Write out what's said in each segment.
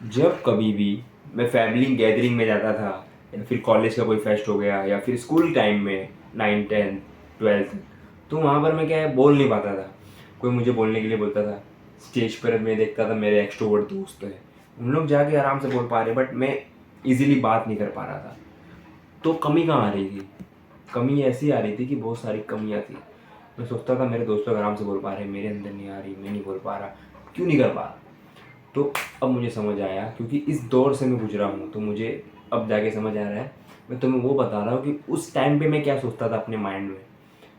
जब कभी भी मैं फैमिली गैदरिंग में जाता था या फिर कॉलेज का कोई फेस्ट हो गया या फिर स्कूल टाइम में 9th 10th 12th, तो वहाँ पर मैं क्या है बोल नहीं पाता था। कोई मुझे बोलने के लिए बोलता था। स्टेज पर मैं देखता था मेरे एक्सट्रोवर्ट दोस्त है, उन लोग जाके आराम से बोल पा रहे, बट मैं इजीली बात नहीं कर पा रहा था। तो कमी कहाँ आ रही थी? कमी ऐसी आ रही थी कि बहुत सारी कमियाँ थी। मैं सोचता था मेरे दोस्त लोग आराम से बोल पा रहे, मेरे अंदर नहीं आ रही, मैं नहीं बोल पा रहा, क्यों नहीं कर पा रहा। तो अब मुझे समझ आया, क्योंकि इस दौर से मैं गुजरा हूँ, तो मुझे अब जाके समझ आ रहा है। मैं तुम्हें वो बता रहा हूँ कि उस टाइम पे मैं क्या सोचता था अपने माइंड में,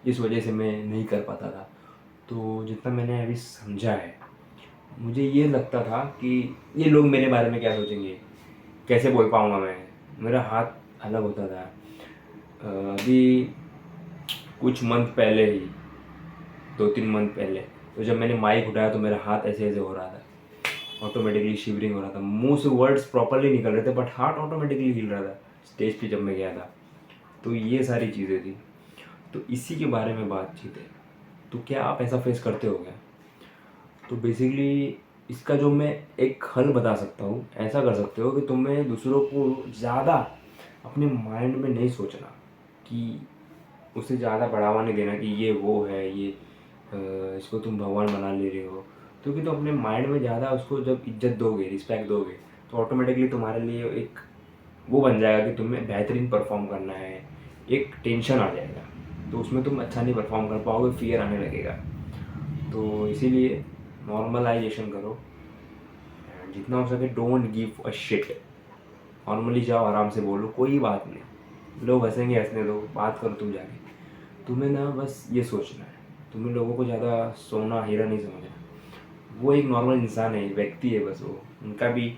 जिस वजह से मैं नहीं कर पाता था। तो जितना मैंने अभी समझा है, मुझे ये लगता था कि ये लोग मेरे बारे में क्या सोचेंगे, कैसे बोल पाऊँगा मैं, मेरा हाथ अलग होता था। अभी कुछ मंथ पहले ही, 2-3 मंथ पहले, तो जब मैंने माइक उठाया तो मेरा हाथ ऐसे ऐसे हो रहा था, ऑटोमेटिकली शिवरिंग हो रहा था, मुंह से वर्ड्स प्रॉपरली निकल रहे थे बट हार्ट ऑटोमेटिकली हिल रहा था स्टेज पे जब मैं गया था। तो ये सारी चीज़ें थी, तो इसी के बारे में बातचीत है। तो क्या आप ऐसा फेस करते हो क्या? तो बेसिकली इसका जो मैं एक हल बता सकता हूँ, ऐसा कर सकते हो कि तुम्हें दूसरों को ज़्यादा अपने माइंड में नहीं सोचना, कि उसे ज़्यादा बढ़ावा नहीं देना कि ये वो है, ये इसको तुम भगवान बना ले रहे हो। क्योंकि तो अपने माइंड में ज़्यादा उसको जब इज्जत दोगे, रिस्पेक्ट दोगे, तो ऑटोमेटिकली तुम्हारे लिए एक वो बन जाएगा कि तुम्हें बेहतरीन परफॉर्म करना है। एक टेंशन आ जाएगा, तो उसमें तुम अच्छा नहीं परफॉर्म कर पाओगे, फियर आने लगेगा। तो इसीलिए नॉर्मलाइजेशन करो, एंड जितना हो सके don't give a shit. Normally जाओ, आराम से बोलो, कोई बात नहीं, लोग हंसेंगे, हंसने दो, बात करो तुम जाके। तुम्हें ना बस ये सोचना है, तुम्हें लोगों को ज़्यादा सोना हीरा नहीं समझना। वो एक नॉर्मल इंसान है, व्यक्ति है बस वो, उनका भी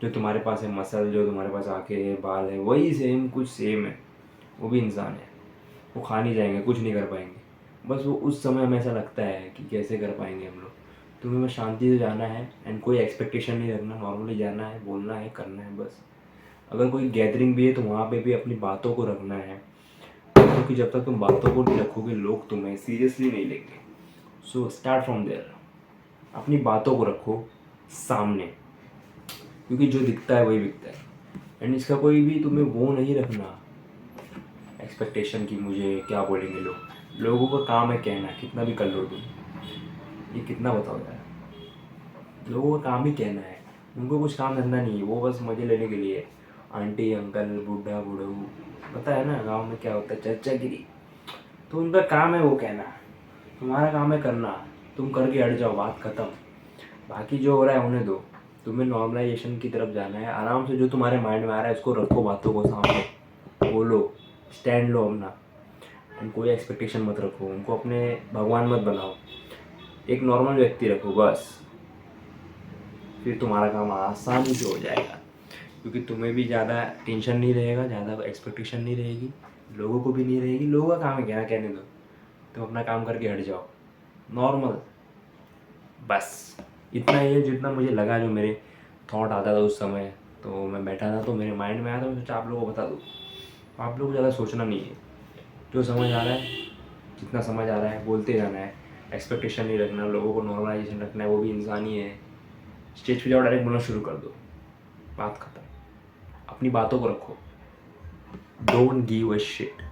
जो तुम्हारे पास है मसल, जो तुम्हारे पास आंखें है, बाल है, वही सेम कुछ सेम है। वो भी इंसान है, वो खा नहीं जाएंगे, कुछ नहीं कर पाएंगे। बस वो उस समय हमें ऐसा लगता है कि कैसे कर पाएंगे हम लोग। तुम्हें बस शांति से जाना है, एंड कोई एक्सपेक्टेशन नहीं रखना, नॉर्मली जाना है, बोलना है, करना है बस। अगर कोई गैदरिंग भी है तो वहाँ पे भी अपनी बातों को रखना है, क्योंकि जब तक तुम बातों को नहीं रखोगे लोग तुम्हें सीरियसली नहीं लेंगे। सो स्टार्ट फ्रॉम देयर, अपनी बातों को रखो सामने, क्योंकि जो दिखता है वही बिकता है। एंड इसका कोई भी तुम्हें वो नहीं रखना एक्सपेक्टेशन कि मुझे क्या बोलेंगे लोग। लोगों का काम है कहना, कितना भी कर लो तुम, ये कितना बताओ यार। लोगों का काम ही कहना है, उनको कुछ काम धंधा नहीं है, वो बस मजे लेने के लिए। आंटी अंकल बूढ़ा बूढ़ू, पता है ना गांव में क्या होता है, चर्चागिरी। तो उनका काम है वो कहना, तुम्हारा काम है करना। तुम करके हट जाओ, बात खत्म। बाकी जो हो रहा है होने दो। तुम्हें नॉर्मलाइजेशन की तरफ जाना है, आराम से जो तुम्हारे माइंड में आ रहा है उसको रखो, बातों को सामने बोलो, स्टैंड लो अपना। एंड कोई एक्सपेक्टेशन मत रखो, उनको अपने भगवान मत बनाओ, एक नॉर्मल व्यक्ति रखो बस। फिर तुम्हारा काम आसानी से हो जाएगा, क्योंकि तुम्हें भी ज़्यादा टेंशन नहीं रहेगा, ज़्यादा एक्सपेक्टेशन नहीं रहेगी, लोगों को भी नहीं रहेगी। लोगों का काम है कहना, कहने दो, तुम अपना काम करके हट जाओ, नॉर्मल। बस इतना ही है जितना मुझे लगा, जो मेरे थॉट आता था उस समय। तो मैं बैठा था तो मेरे माइंड में आया था, मैं सोचा आप लोगों को बता दूँ। आप लोगों को ज़्यादा सोचना नहीं है, जो समझ आ रहा है, जितना समझ आ रहा है बोलते जाना है। एक्सपेक्टेशन नहीं रखना, लोगों को नॉर्मलाइजेशन रखना है, वो भी इंसान ही है। स्टेज पे जाओ, डायरेक्ट बोलना शुरू कर दो, बात खत्म। अपनी बातों को रखो, डोंट गिव अ शिट।